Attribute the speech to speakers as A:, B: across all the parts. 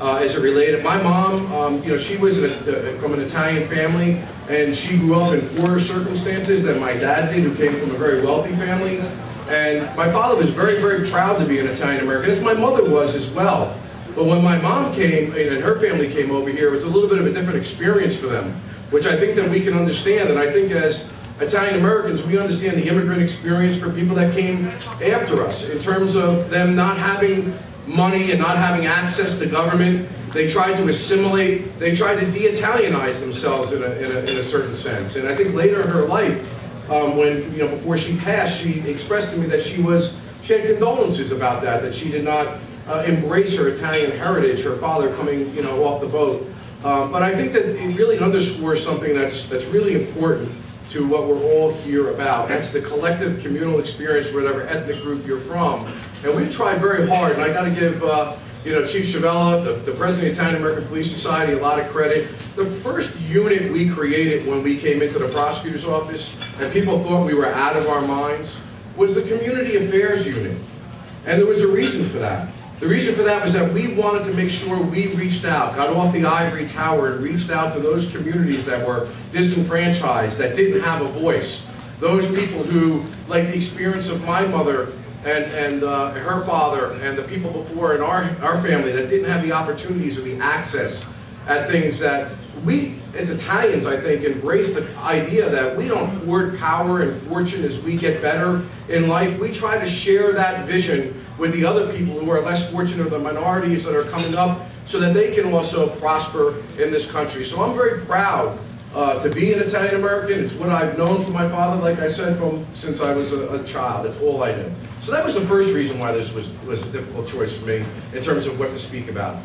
A: as it related. My mom, you know, she was from an Italian family, and she grew up in poorer circumstances than my dad did, who came from a very wealthy family. And my father was very, very proud to be an Italian American, as my mother was as well. But when my mom came, and her family came over here, it was a little bit of a different experience for them, which I think that we can understand. And I think as Italian Americans, we understand the immigrant experience for people that came after us, in terms of them not having money and not having access to government. They tried to assimilate, they tried to de-Italianize themselves in a certain sense. And I think later in her life, when, you know, before she passed, she expressed to me that she had condolences about that she did not embrace her Italian heritage, her father coming, you know, off the boat. But I think that it really underscores something that's really important to what we're all here about. That's the collective communal experience, whatever ethnic group you're from. And we've tried very hard, and I got to give you know, Chief Chavella, the president of the Italian American Police Society, a lot of credit. The first unit we created when we came into the prosecutor's office, and people thought we were out of our minds, was the Community Affairs Unit. And there was a reason for that. The reason for that was that we wanted to make sure we reached out, got off the ivory tower and reached out to those communities that were disenfranchised, that didn't have a voice. Those people who, like the experience of my mother and her father and the people before in our family, that didn't have the opportunities or the access at things that we, as Italians, I think, embrace the idea that we don't hoard power and fortune as we get better in life. We try to share that vision with the other people who are less fortunate, or the minorities that are coming up, so that they can also prosper in this country. So I'm very proud to be an Italian American. It's what I've known from my father, like I said, since I was a child. It's all I knew. So that was the first reason why this was a difficult choice for me in terms of what to speak about.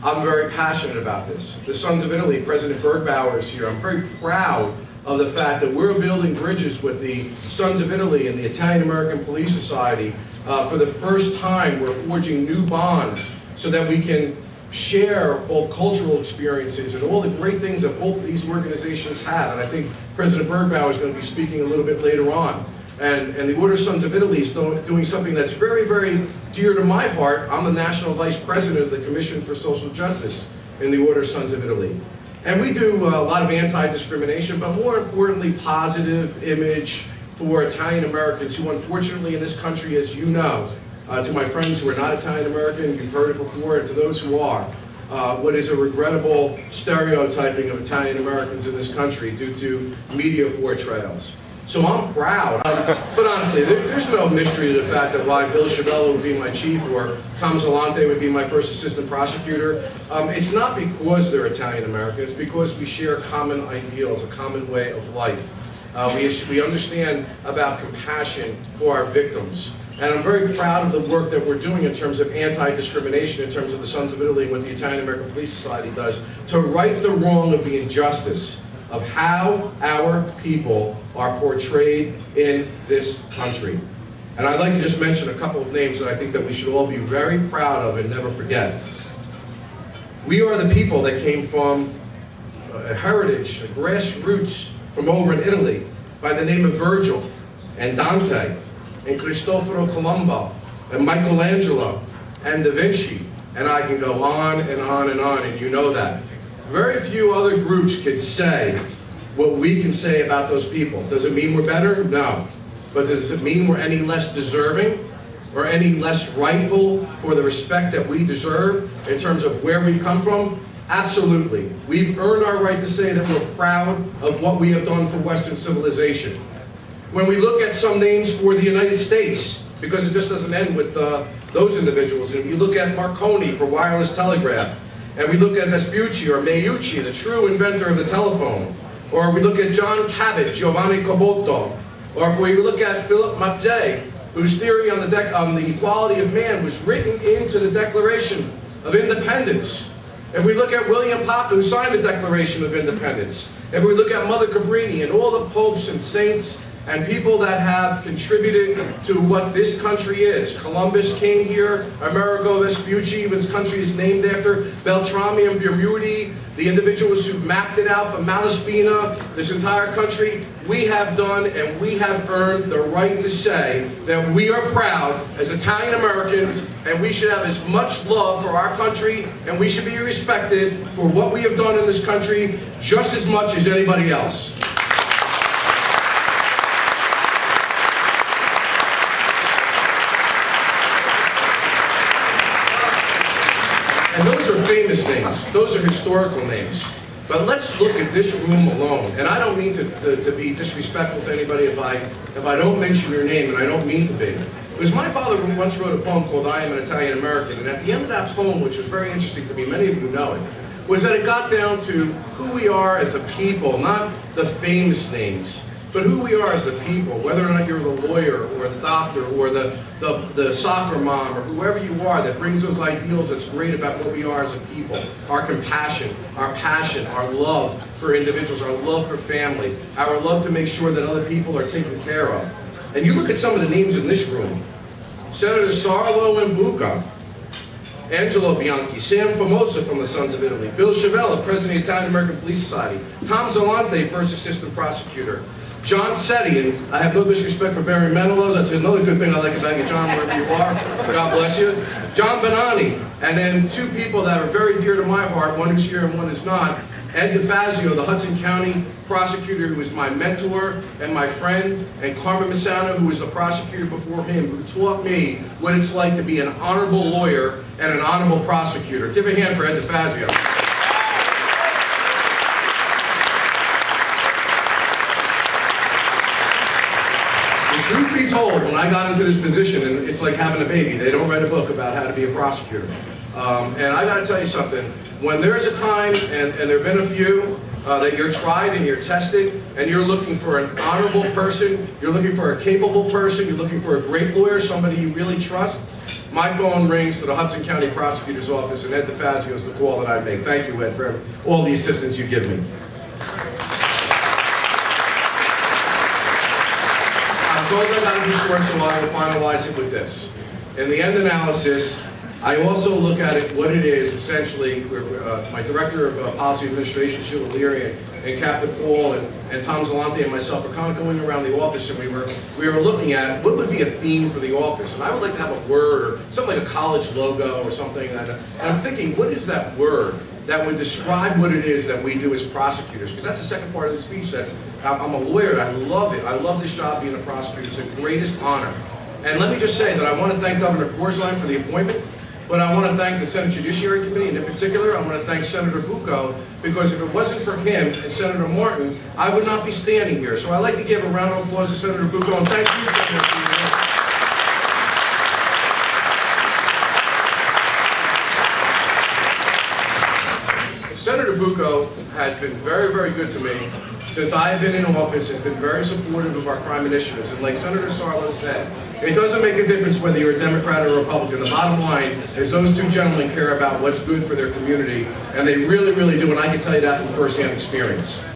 A: I'm very passionate about this. The Sons of Italy, President Bergbauer is here. I'm very proud of the fact that we're building bridges with the Sons of Italy and the Italian American Police Society. For the first time, we're forging new bonds so that we can share both cultural experiences and all the great things that both these organizations have. And I think President Bergbauer is going to be speaking a little bit later on. And the Order Sons of Italy is doing something that's very, very dear to my heart. I'm the National Vice President of the Commission for Social Justice in the Order Sons of Italy. And we do a lot of anti-discrimination, but more importantly, positive image for Italian Americans who, unfortunately, in this country, as you know, to my friends who are not Italian American, you've heard it before, and to those who are, what is a regrettable stereotyping of Italian Americans in this country due to media portrayals. So I'm proud, but honestly, there's no mystery to the fact that why Bill Chavella would be my chief or Tom Zalante would be my first assistant prosecutor. It's not because they're Italian American, it's because we share common ideals, a common way of life. We understand about compassion for our victims. And I'm very proud of the work that we're doing in terms of anti-discrimination, in terms of the Sons of Italy and what the Italian American Police Society does, to right the wrong of the injustice of how our people are portrayed in this country. And I'd like to just mention a couple of names that I think that we should all be very proud of and never forget. We are the people that came from a heritage, a grassroots from over in Italy by the name of Virgil and Dante and Cristoforo Colombo and Michelangelo and Da Vinci, and I can go on and on and on, and you know that. Very few other groups can say what we can say about those people. Does it mean we're better? No. But does it mean we're any less deserving or any less rightful for the respect that we deserve in terms of where we come from? Absolutely. We've earned our right to say that we're proud of what we have done for Western civilization. When we look at some names for the United States, because it just doesn't end with those individuals, and if you look at Marconi for wireless telegraph, and we look at Vespucci or Meucci, the true inventor of the telephone, or we look at John Cabot, Giovanni Caboto, or if we look at Philip Mazzei, whose theory on the equality of man was written into the Declaration of Independence. If we look at William Paca, who signed the Declaration of Independence. If we look at Mother Cabrini and all the popes and saints and people that have contributed to what this country is. Columbus came here, Amerigo Vespucci, this country is named after. Beltrami and Bermudi, the individuals who mapped it out for Malaspina, this entire country, we have done and we have earned the right to say that we are proud as Italian Americans, and we should have as much love for our country, and we should be respected for what we have done in this country just as much as anybody else. And those are famous names. Those are historical names. But let's look at this room alone. And I don't mean to be disrespectful to anybody if I don't mention your name, and I don't mean to be. Because my father once wrote a poem called I Am an Italian American, and at the end of that poem, which was very interesting to me, many of you know it, was that it got down to who we are as a people, not the famous names, but who we are as a people, whether or not you're the lawyer or the doctor or the soccer mom or whoever you are that brings those ideals that's great about what we are as a people. Our compassion, our passion, our love for individuals, our love for family, our love to make sure that other people are taken care of. And you look at some of the names in this room. Senator Sarlo and Bucca, Angelo Bianchi, Sam Famosa from the Sons of Italy, Bill Chavella, President of the Italian American Police Society, Tom Zalante, First Assistant Prosecutor, John Setti, and I have no disrespect for Barry Manilow, that's another good thing I like about you, John, wherever you are, God bless you. John Bonanni, and then two people that are very dear to my heart, one is here and one is not, Ed DeFazio, the Hudson County prosecutor who was my mentor and my friend, and Carmen Misano, who was the prosecutor before him, who taught me what it's like to be an honorable lawyer and an honorable prosecutor. Give a hand for Ed DeFazio. Truth be told, when I got into this position, and it's like having a baby, they don't write a book about how to be a prosecutor. And I got to tell you something, when there's a time, and there have been a few, that you're tried and you're tested, and you're looking for an honorable person, you're looking for a capable person, you're looking for a great lawyer, somebody you really trust, my phone rings to the Hudson County Prosecutor's Office, and Ed DeFazio is the call that I make. Thank you, Ed, for all the assistance you give me. I told them I got to be short, so I will finalize it with this. In the end analysis, I also look at it what it is essentially. My director of policy administration, Sheila Leary, and Captain Paul and Tom Zalante and myself are kind of going around the office, and we were looking at what would be a theme for the office. And I would like to have a word or something like a college logo or something. And I'm thinking, what is that word that would describe what it is that we do as prosecutors? Because that's the second part of the speech. I'm a lawyer. I love it. I love this job being a prosecutor. It's the greatest honor. And let me just say that I want to thank Governor Corzine for the appointment, but I want to thank the Senate Judiciary Committee, and in particular, I want to thank Senator Bucco, because if it wasn't for him and Senator Martin, I would not be standing here. So I'd like to give a round of applause to Senator Bucco, and thank you, Senator Bucco. Senator Bucco has been very, very good to me since I have been in office, has been very supportive of our crime initiatives. And like Senator Sarlo said, it doesn't make a difference whether you're a Democrat or a Republican. The bottom line is those two gentlemen care about what's good for their community, and they really, really do, and I can tell you that from firsthand experience.